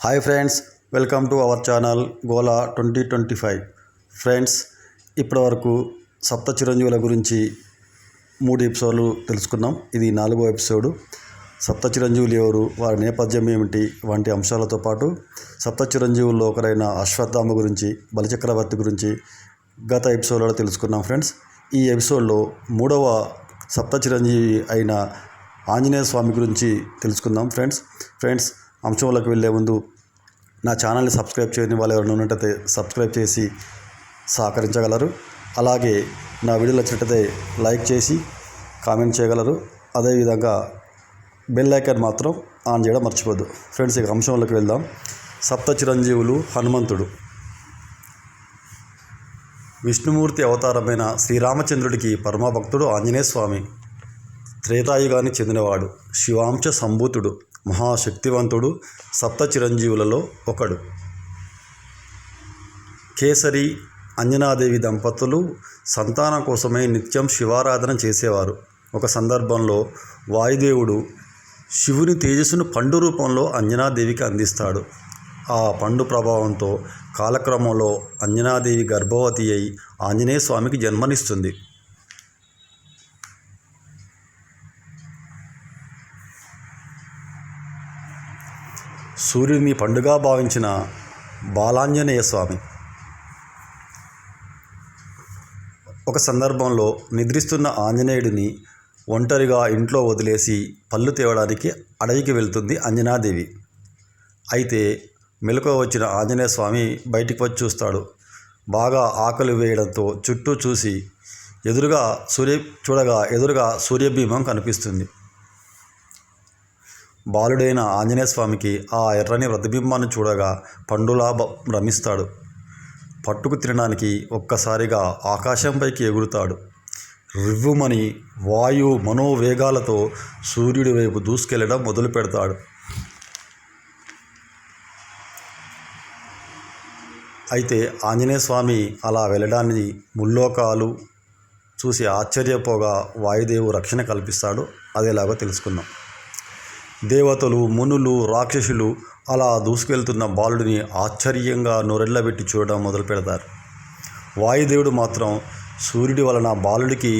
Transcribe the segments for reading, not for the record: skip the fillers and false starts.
Hi friends, welcome to our channel Gola 2025. Friends, ఇప్పటివరకు సప్త చిరంజీవుల గురించి 3 ఎపిసోడ్లు తెలుసుకున్నాం. ఇది 4వ ఎపిసోడు. సప్త చిరంజీవులు ఎవరు, వారి నేపథ్యం ఏమిటి వంటి అంశాలతో పాటు సప్త చిరంజీవుల్లో ఒకరైన అశ్వత్థామ గురించి, బలిచక్రవర్తి గురించి గత ఎపిసోడ్లో తెలుసుకున్నాం. ఫ్రెండ్స్, ఈ ఎపిసోడ్లో 3వ సప్త చిరంజీవి అయిన ఆంజనేయ స్వామి గురించి తెలుసుకుందాం. ఫ్రెండ్స్ అంశంలోకి వెళ్ళే ముందు నా ఛానల్ని సబ్స్క్రైబ్ చేయని వాళ్ళు ఎవరైనా ఉన్నట్టయితే సబ్స్క్రైబ్ చేసి సహకరించగలరు. అలాగే నా వీడియోలు వచ్చినట్టయితే లైక్ చేసి కామెంట్ చేయగలరు. అదేవిధంగా బెల్ ఐకాన్ మాత్రం ఆన్ చేయడం మర్చిపోద్దు. ఫ్రెండ్స్, ఇక అంశంలోకి వెళ్దాం. సప్త చిరంజీవులు. హనుమంతుడు విష్ణుమూర్తి అవతారమైన శ్రీరామచంద్రుడికి పరమభక్తుడు ఆంజనేయ స్వామి. త్రేతాయుగానికి చెందినవాడు. శివాంశ సంభూతుడు, మహాశక్తివంతుడు. సప్త చిరంజీవులలో ఒకడు. కేసరి అంజనాదేవి దంపతులు సంతానం కోసమై నిత్యం శివారాధన చేసేవారు. ఒక సందర్భంలో వాయుదేవుడు శివుని తేజస్సును పండు రూపంలో అంజనాదేవికి అందిస్తాడు. ఆ పండు ప్రభావంతో కాలక్రమంలో అంజనాదేవి గర్భవతి అయి ఆంజనేయ స్వామికి జన్మనిస్తుంది. సూర్యుడిని పండుగా భావించిన బాలాంజనేయ స్వామి ఒక సందర్భంలో నిద్రిస్తున్న ఆంజనేయుడిని ఒంటరిగా ఇంట్లో వదిలేసి పళ్ళు తేవడానికి అడవికి వెళ్తుంది అంజనాదేవి. అయితే మెలకువ వచ్చిన ఆంజనేయ స్వామి బయటికి వచ్చి చూస్తాడు. బాగా ఆకలి వేయడంతో చుట్టూ చూసి ఎదురుగా సూర్యబింబం కనిపిస్తుంది. బాలుడైన ఆంజనేయ స్వామికి ఆ ఎర్రని ప్రతిబింబాన్ని చూడగా పండులా భ్రమిస్తాడు. పట్టుకు తినడానికి ఒక్కసారిగా ఆకాశంపైకి ఎగురుతాడు. రివ్వుమని వాయు మనోవేగాలతో సూర్యుడి వైపు దూసుకెళ్లడం మొదలు పెడతాడు. అయితే ఆంజనేయ స్వామి అలా వెళ్ళడాన్ని ముల్లోకాలు చూసి ఆశ్చర్యపోగా వాయుదేవు రక్షణ కల్పిస్తాడు. అదేలాగో తెలుసుకుందాం. దేవతలు, మునులు, రాక్షసులు అలా దూసుకెళ్తున్న బాలుడిని ఆశ్చర్యంగా నోరెళ్లబెట్టి చూడడం మొదలు పెడతారు. వాయుదేవుడు మాత్రం సూర్యుడి వలన బాలుడికి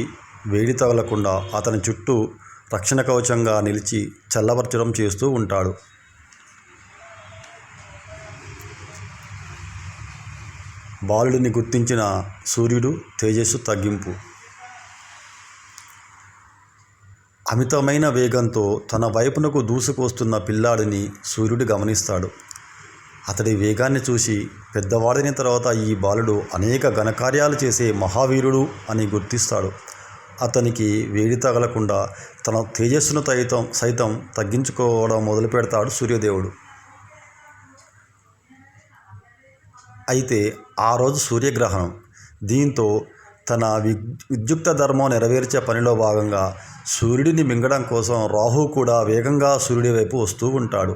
వేడి తగలకుండా అతని చుట్టూ రక్షణ కవచంగా నిలిచి చల్లబరచడం చేస్తూ ఉంటాడు. బాలుడిని గుర్తించిన సూర్యుడు తేజస్సు తగ్గింపు. అమితమైన వేగంతో తన వైపునకు దూసుకొస్తున్న పిల్లాడిని సూర్యుడు గమనిస్తాడు. అతడి వేగాన్ని చూసి పెద్దవాడిన తర్వాత ఈ బాలుడు అనేక ఘనకార్యాలు చేసే మహావీరుడు అని గుర్తిస్తాడు. అతనికి వేడి తగలకుండా తన తేజస్సును సైతం తగ్గించుకోవడం మొదలు పెడతాడు సూర్యదేవుడు. అయితే ఆ రోజు సూర్యగ్రహణం. దీంతో తన విద్యుక్త ధర్మం నెరవేర్చే పనిలో భాగంగా సూర్యుడిని మింగడం కోసం రాహు కూడా వేగంగా సూర్యుడి వైపు వస్తూ ఉంటాడు.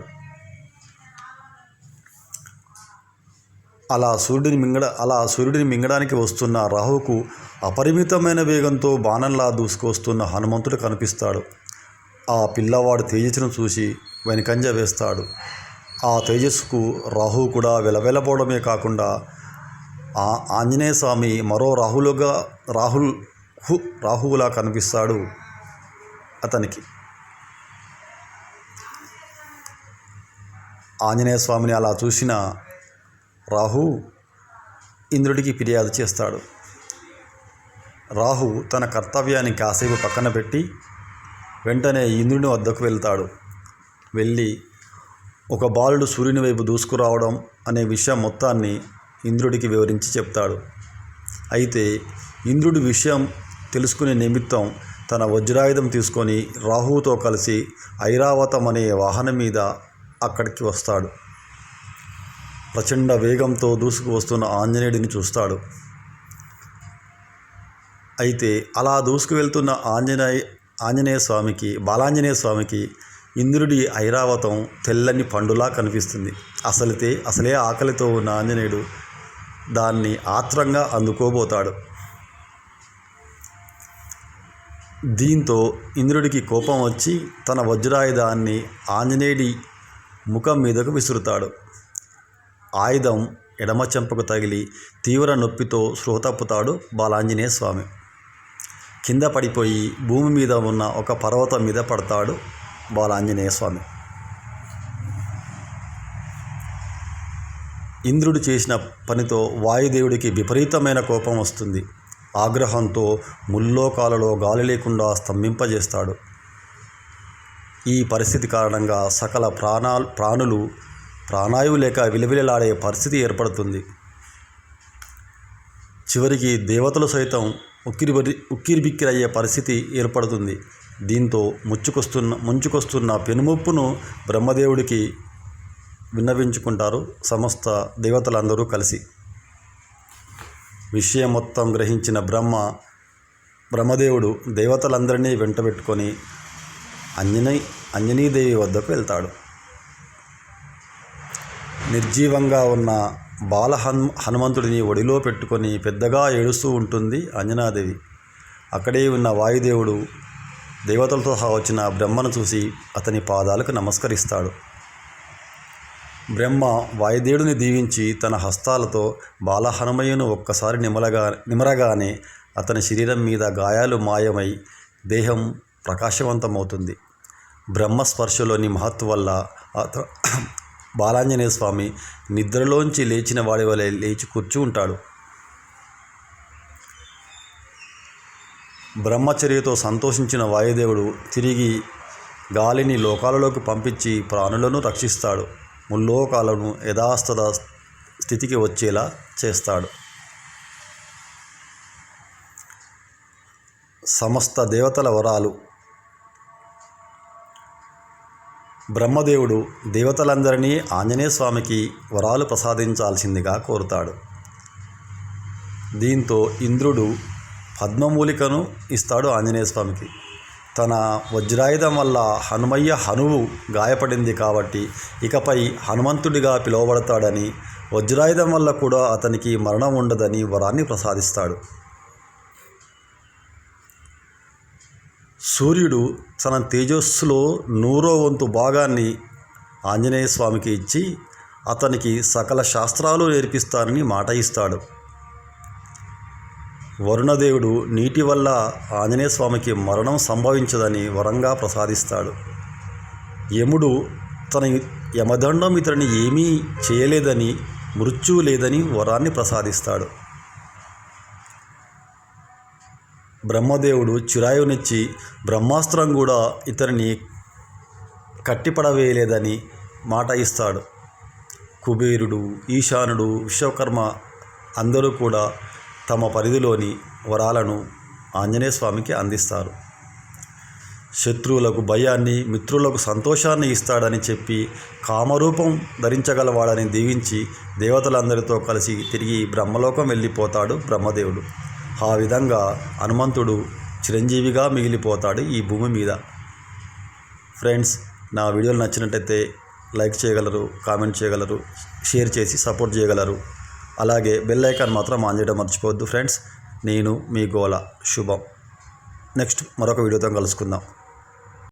అలా సూర్యుడిని మింగడానికి వస్తున్న రాహుకు అపరిమితమైన వేగంతో బాణంలా దూసుకొస్తున్న హనుమంతుడు కనిపిస్తాడు. ఆ పిల్లవాడు తేజస్సును చూసి వెనుకంజ వేస్తాడు. ఆ తేజస్సుకు రాహు కూడా వెలవెలపోవడమే కాకుండా ఆంజనేయ స్వామి మరో రాహువులా కనిపిస్తాడు అతనికి. ఆంజనేయ స్వామిని అలా చూసిన రాహు ఇంద్రుడికి ఫిర్యాదు చేస్తాడు. రాహు తన కర్తవ్యాన్ని కాసేపు పక్కన పెట్టి వెంటనే ఇంద్రుని వద్దకు వెళ్తాడు. వెళ్ళి ఒక బాలుడు సూర్యుని వైపు దూసుకురావడం అనే విషయం మొత్తాన్ని ఇంద్రుడికి వివరించి చెప్తాడు. అయితే ఇంద్రుడి విషయం తెలుసుకునే నిమిత్తం తన వజ్రాయుధం తీసుకొని రాహువుతో కలిసి ఐరావతం అనే వాహనం మీద అక్కడికి వస్తాడు. ప్రచండ వేగంతో దూసుకు వస్తున్న ఆంజనేయుడిని చూస్తాడు. అయితే అలా దూసుకు వెళ్తున్న బాలాంజనేయ స్వామికి ఇంద్రుడి ఐరావతం తెల్లని పండులా కనిపిస్తుంది. అసలే ఆకలితో ఉన్న ఆంజనేయుడు దాన్ని ఆత్రంగా అందుకోబోతాడు. దీంతో ఇంద్రుడికి కోపం వచ్చి తన వజ్రాయుధాన్ని ఆంజనేయుడి ముఖం మీదకు విసురుతాడు. ఆయుధం ఎడమ చెంపకు తగిలి తీవ్ర నొప్పితో స్పృహ తప్పుతాడు బాలాంజనేయ స్వామి. కింద పడిపోయి భూమి మీద ఉన్న ఒక పర్వతం మీద పడతాడు బాలాంజనేయ స్వామి. ఇంద్రుడు చేసిన పనితో వాయుదేవుడికి విపరీతమైన కోపం వస్తుంది. ఆగ్రహంతో ముల్లోకాలలో గాలి లేకుండా స్తంభింపజేస్తాడు. ఈ పరిస్థితి కారణంగా సకల ప్రాణులు ప్రాణాయువు లేక విలవిలలాడే పరిస్థితి ఏర్పడుతుంది. చివరికి దేవతలు సైతం ఉక్కిరిబిక్కిరయ్యే పరిస్థితి ఏర్పడుతుంది. దీంతో ముంచుకొస్తున్న పెనుముప్పును బ్రహ్మదేవుడికి విన్నవించుకుంటారు సమస్త దేవతలందరూ కలిసి. విషయం మొత్తం గ్రహించిన బ్రహ్మదేవుడు దేవతలందరినీ వెంటబెట్టుకొని అంజనీదేవి వద్దకు వెళ్తాడు. నిర్జీవంగా ఉన్న హనుమంతుడిని ఒడిలో పెట్టుకొని పెద్దగా ఏడుస్తూ ఉంటుంది అంజనాదేవి. అక్కడే ఉన్న వాయుదేవుడు దేవతలతో సహా వచ్చిన బ్రహ్మను చూసి అతని పాదాలకు నమస్కరిస్తాడు. బ్రహ్మ వాయుదేవుడిని దీవించి తన హస్తాలతో బాలహనుమయ్యను ఒక్కసారి నిమరగానే అతని శరీరం మీద గాయాలు మాయమై దేహం ప్రకాశవంతమవుతుంది. బ్రహ్మస్పర్శలోని మహత్తు వల్ల బాలాంజనేయ స్వామి నిద్రలోంచి లేచిన వాడి వలె లేచి కూర్చుంటాడు. బ్రహ్మచర్యతో సంతోషించిన వాయుదేవుడు తిరిగి గాలిని లోకాలలోకి పంపించి ప్రాణులను రక్షిస్తాడు. ముల్లోకాలను యథాస్థిత స్థితికి వచ్చేలా చేస్తాడు. సమస్త దేవతల వరాలు. బ్రహ్మదేవుడు దేవతలందరినీ ఆంజనేయ స్వామికి వరాలు ప్రసాదించాల్సిందిగా కోరుతాడు. దీంతో ఇంద్రుడు పద్మమూలికను ఇస్తాడు ఆంజనేయ స్వామికి. తన వజ్రాయుధం వల్ల హనువు గాయపడింది కాబట్టి ఇకపై హనుమంతుడిగా పిలువబడతాడని, వజ్రాయుధం వల్ల కూడా అతనికి మరణం ఉండదని వరాన్ని ప్రసాదిస్తాడు. సూర్యుడు తన తేజస్సులో 100వ వంతు భాగాన్ని ఆంజనేయ స్వామికి ఇచ్చి అతనికి సకల శాస్త్రాలు నేర్పిస్తానని మాట ఇస్తాడు. వరుణదేవుడు నీటి వల్ల ఆంజనేయ స్వామికి మరణం సంభవించదని వరంగా ప్రసాదిస్తాడు. యముడు తన యమదండం ఇతడిని ఏమీ చేయలేదని, మృత్యువు లేదని వరాన్ని ప్రసాదిస్తాడు. బ్రహ్మదేవుడు చిరాయునిచ్చి బ్రహ్మాస్త్రం కూడా ఇతనిని కట్టిపడవేయలేదని మాట ఇస్తాడు. కుబేరుడు, ఈశానుడు, విశ్వకర్మ అందరూ కూడా తమ పరిధిలోని వరాలను ఆంజనేయ స్వామికి అందిస్తారు. శత్రువులకు భయాన్ని, మిత్రులకు సంతోషాన్ని ఇస్తాడని చెప్పి కామరూపం ధరించగలవాడని దీవించి దేవతలందరితో కలిసి తిరిగి బ్రహ్మలోకం వెళ్ళిపోతాడు బ్రహ్మదేవుడు. ఆ విధంగా హనుమంతుడు చిరంజీవిగా మిగిలిపోతాడు ఈ భూమి మీద. ఫ్రెండ్స్, నా వీడియోలు నచ్చినట్టయితే లైక్ చేయగలరు, కామెంట్ చేయగలరు, షేర్ చేసి సపోర్ట్ చేయగలరు. అలాగే బెల్ ఐకాన్ మాత్రం ఆన్ చేయడం మర్చిపోవద్దు ఫ్రెండ్స్. నేను మీ గోల. శుభం. నెక్స్ట్ మరొక వీడియోతో కలుసుకుందాం.